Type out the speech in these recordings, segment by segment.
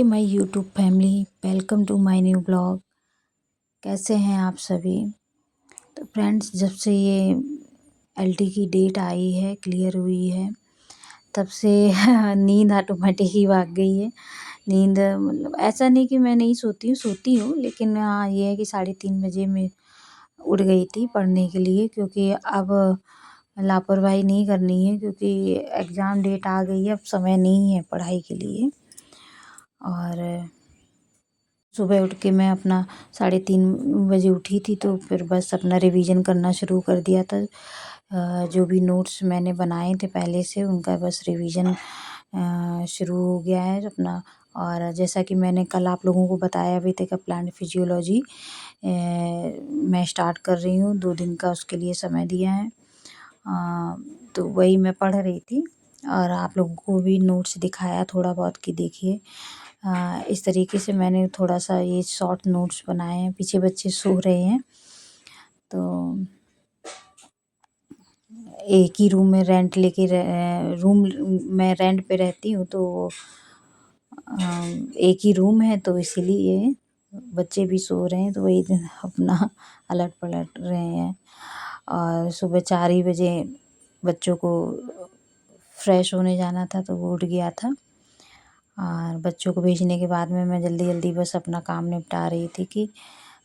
Hey my YouTube family, welcome to my new blog. कैसे हैं आप सभी? तो फ्रेंड्स, जब से ये एलटी की डेट आई है, क्लियर हुई है, तब से नींद ऑटोमेटिक ही भाग गई है। नींद मतलब ऐसा नहीं कि मैं नहीं सोती हूँ, लेकिन हाँ ये है कि 3:30 बजे मैं उठ गई थी पढ़ने के लिए, क्योंकि अब लापरवाही नहीं करनी है, क्योंकि एग्ज़ाम डेट आ गई है, अब समय नहीं है पढ़ाई के लिए। और सुबह उठ के मैं अपना 3:30 बजे उठी थी, तो फिर बस अपना रिवीजन करना शुरू कर दिया था। जो भी नोट्स मैंने बनाए थे पहले से, उनका बस रिवीजन शुरू हो गया है अपना। और जैसा कि मैंने कल आप लोगों को बताया भी था कि प्लांट फिजियोलॉजी मैं स्टार्ट कर रही हूँ, 2 दिन का उसके लिए समय दिया है। तो वही मैं पढ़ रही थी और आप लोगों को भी नोट्स दिखाया थोड़ा बहुत कि देखिए, इस तरीके से मैंने थोड़ा सा ये शॉर्ट नोट्स बनाए हैं। पीछे बच्चे सो रहे हैं, तो एक ही रूम में रूम मैं रेंट पे रहती हूँ, तो एक ही रूम है, तो इसीलिए बच्चे भी सो रहे हैं, तो वही अपना अलट पलट रहे हैं। और सुबह 4 ही बजे बच्चों को फ्रेश होने जाना था, तो वो उठ गया था। और बच्चों को भेजने के बाद में मैं जल्दी जल्दी बस अपना काम निपटा रही थी कि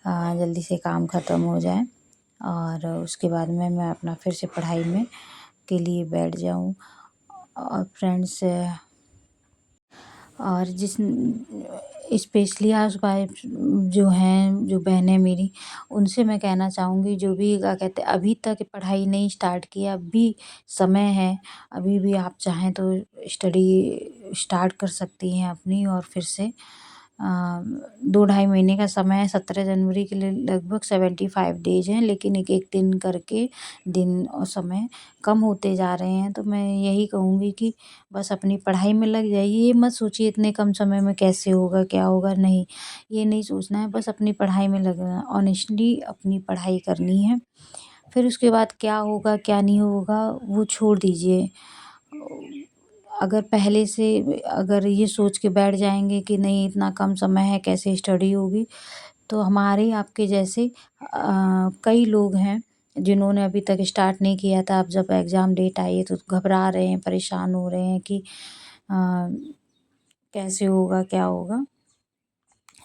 जल्दी से काम ख़त्म हो जाए, और उसके बाद में मैं अपना फिर से पढ़ाई में के लिए बैठ जाऊँ। और फ्रेंड्स, और जिस स्पेशली हाउसवाइफ जो हैं, जो बहनें मेरी, उनसे मैं कहना चाहूँगी, जो भी क्या कहते हैं अभी तक पढ़ाई नहीं स्टार्ट किया, अब भी समय है, अभी भी आप चाहें तो स्टडी स्टार्ट कर सकती हैं अपनी। और फिर से 2 ढाई महीने का समय है, 17 जनवरी के लिए लगभग 75 डेज हैं, लेकिन एक एक दिन करके दिन और समय कम होते जा रहे हैं। तो मैं यही कहूँगी कि बस अपनी पढ़ाई में लग जाइए। ये मत सोचिए इतने कम समय में कैसे होगा, क्या होगा, नहीं, ये नहीं सोचना है। बस अपनी पढ़ाई में लगना, ऑनेस्टली अपनी पढ़ाई करनी है। फिर उसके बाद क्या होगा, क्या नहीं होगा, वो छोड़ दीजिए। अगर पहले से अगर ये सोच के बैठ जाएँगे कि नहीं इतना कम समय है, कैसे स्टडी होगी, तो हमारे आपके जैसे कई लोग हैं जिन्होंने अभी तक स्टार्ट नहीं किया था। अब जब एग्ज़ाम डेट आई है तो घबरा रहे हैं, परेशान हो रहे हैं कि कैसे होगा, क्या होगा।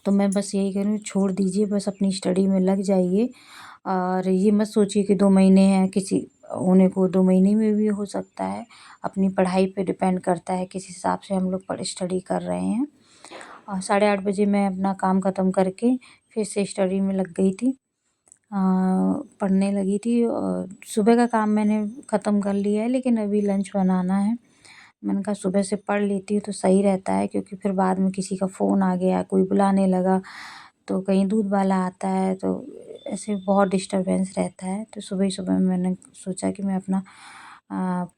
तो मैं बस यही कह रही हूँ, छोड़ दीजिए, बस अपनी स्टडी में लग जाइए। और ये मत सोचिए कि 2 महीने हैं, किसी होने को 2 महीने में भी हो सकता है। अपनी पढ़ाई पे डिपेंड करता है किस हिसाब से हम लोग स्टडी कर रहे हैं। और 8:30 बजे मैं अपना काम ख़त्म करके फिर से स्टडी में लग गई थी। पढ़ने लगी थी, और सुबह का काम मैंने ख़त्म कर लिया है, लेकिन अभी लंच बनाना है। मैंने कहा सुबह से पढ़ लेती हूँ तो सही रहता है, क्योंकि फिर बाद में किसी का फ़ोन आ गया, कोई बुलाने लगा, तो कहीं दूध वाला आता है, तो ऐसे बहुत डिस्टर्बेंस रहता है। तो सुबह ही सुबह मैंने सोचा कि मैं अपना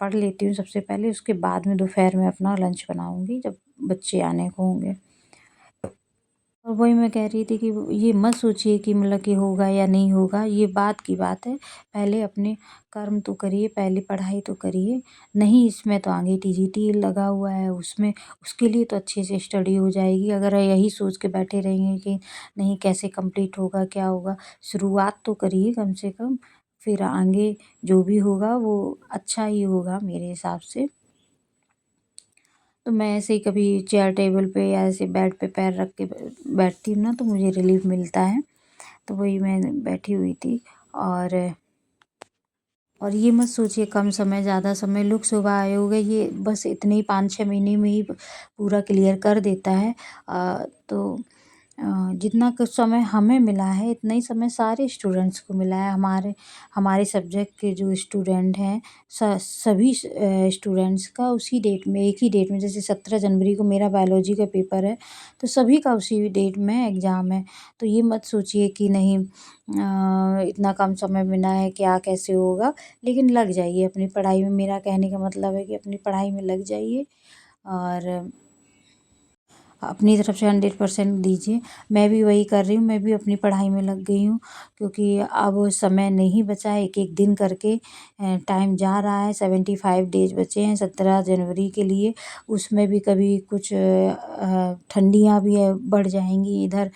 पढ़ लेती हूँ सबसे पहले, उसके बाद में दोपहर में अपना लंच बनाऊँगी जब बच्चे आने को होंगे। और वही मैं कह रही थी कि ये मत सोचिए कि मतलब कि होगा या नहीं होगा, ये बात की बात है। पहले अपने कर्म तो करिए, पहले पढ़ाई तो करिए। नहीं, इसमें तो आगे टीजीटी लगा हुआ है, उसमें उसके लिए तो अच्छे से स्टडी हो जाएगी। अगर यही सोच के बैठे रहेंगे कि नहीं कैसे कंप्लीट होगा, क्या होगा, शुरुआत तो करिए कम से कम, फिर आगे जो भी होगा वो अच्छा ही होगा मेरे हिसाब से। तो मैं ऐसे ही कभी चेयर टेबल पे या ऐसे बेड पे पैर रख के बैठती हूँ ना, तो मुझे रिलीफ मिलता है। तो वही मैं बैठी हुई थी। और और ये मत सोचिए कम समय ज़्यादा समय, लोक सेवा आयोग है ये बस इतने ही 5-6 महीने में ही पूरा क्लियर कर देता है। तो जितना कुछ समय हमें मिला है, इतना ही समय सारे स्टूडेंट्स को मिला है। हमारे हमारे सब्जेक्ट के जो स्टूडेंट हैं, सभी स्टूडेंट्स का उसी डेट में, एक ही डेट में, जैसे 17 जनवरी को मेरा बायोलॉजी का पेपर है, तो सभी का उसी डेट में एग्ज़ाम है। तो ये मत सोचिए कि नहीं इतना कम समय मिला है, क्या कैसे होगा, लेकिन लग जाइए अपनी पढ़ाई में। मेरा कहने का मतलब है कि अपनी पढ़ाई में लग जाइए। और अपनी तरफ से 100% दीजिए। मैं भी वही कर रही हूँ, मैं भी अपनी पढ़ाई में लग गई हूँ, क्योंकि अब समय नहीं बचा है। एक एक दिन करके टाइम जा रहा है। 75 डेज बचे हैं 17 जनवरी के लिए। उसमें भी कभी कुछ ठंडियाँ भी बढ़ जाएंगी इधर,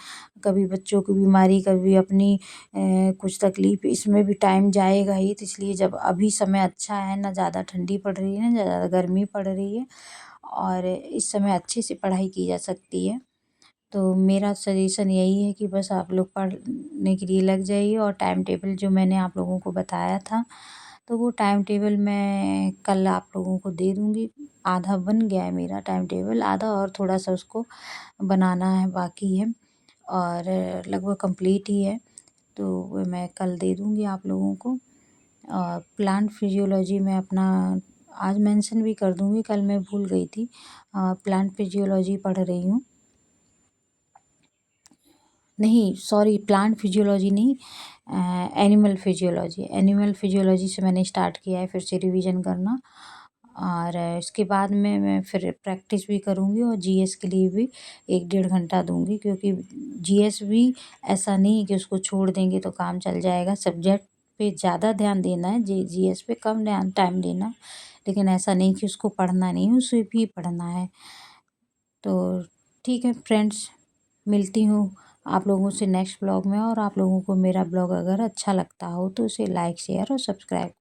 कभी बच्चों की बीमारी, कभी अपनी कुछ तकलीफ, इसमें भी टाइम जाएगा ही। तो इसलिए जब अभी समय अच्छा है, ना ज़्यादा ठंडी पड़ रही है ना ज़्यादा गर्मी पड़ रही है, और इस समय अच्छे से पढ़ाई की जा सकती है। तो मेरा सजेशन यही है कि बस आप लोग पढ़ने के लिए लग जाइए, और टाइम टेबल जो मैंने आप लोगों को बताया था, तो वो टाइम टेबल मैं कल आप लोगों को दे दूँगी। आधा बन गया है मेरा टाइम टेबल, आधा और थोड़ा-सा उसको बनाना है, बाकी है, और लगभग कंप्लीट ही है। तो वो मैं कल दे दूँगी आप लोगों को। और प्लांट फिजियोलॉजी में अपना आज मेंशन भी कर दूँगी, कल मैं भूल गई थी। प्लांट फिजियोलॉजी पढ़ रही हूँ। नहीं, सॉरी, प्लांट फिजियोलॉजी नहीं, एनिमल फिजियोलॉजी। एनिमल फिजियोलॉजी से मैंने स्टार्ट किया है फिर से रिवीजन करना, और इसके बाद में मैं फिर प्रैक्टिस भी करूँगी, और जीएस के लिए भी 1 डेढ़ घंटा दूँगी, क्योंकि जीएस भी ऐसा नहीं है कि उसको छोड़ देंगे तो काम चल जाएगा। सब्जेक्ट पे ज़्यादा ध्यान देना है, जीएस पे कम ध्यान टाइम देना है, लेकिन ऐसा नहीं कि उसको पढ़ना नहीं है, उसे भी पढ़ना है। तो ठीक है फ्रेंड्स, मिलती हूँ आप लोगों से नेक्स्ट ब्लॉग में। और आप लोगों को मेरा ब्लॉग अगर अच्छा लगता हो तो उसे लाइक शेयर और सब्सक्राइब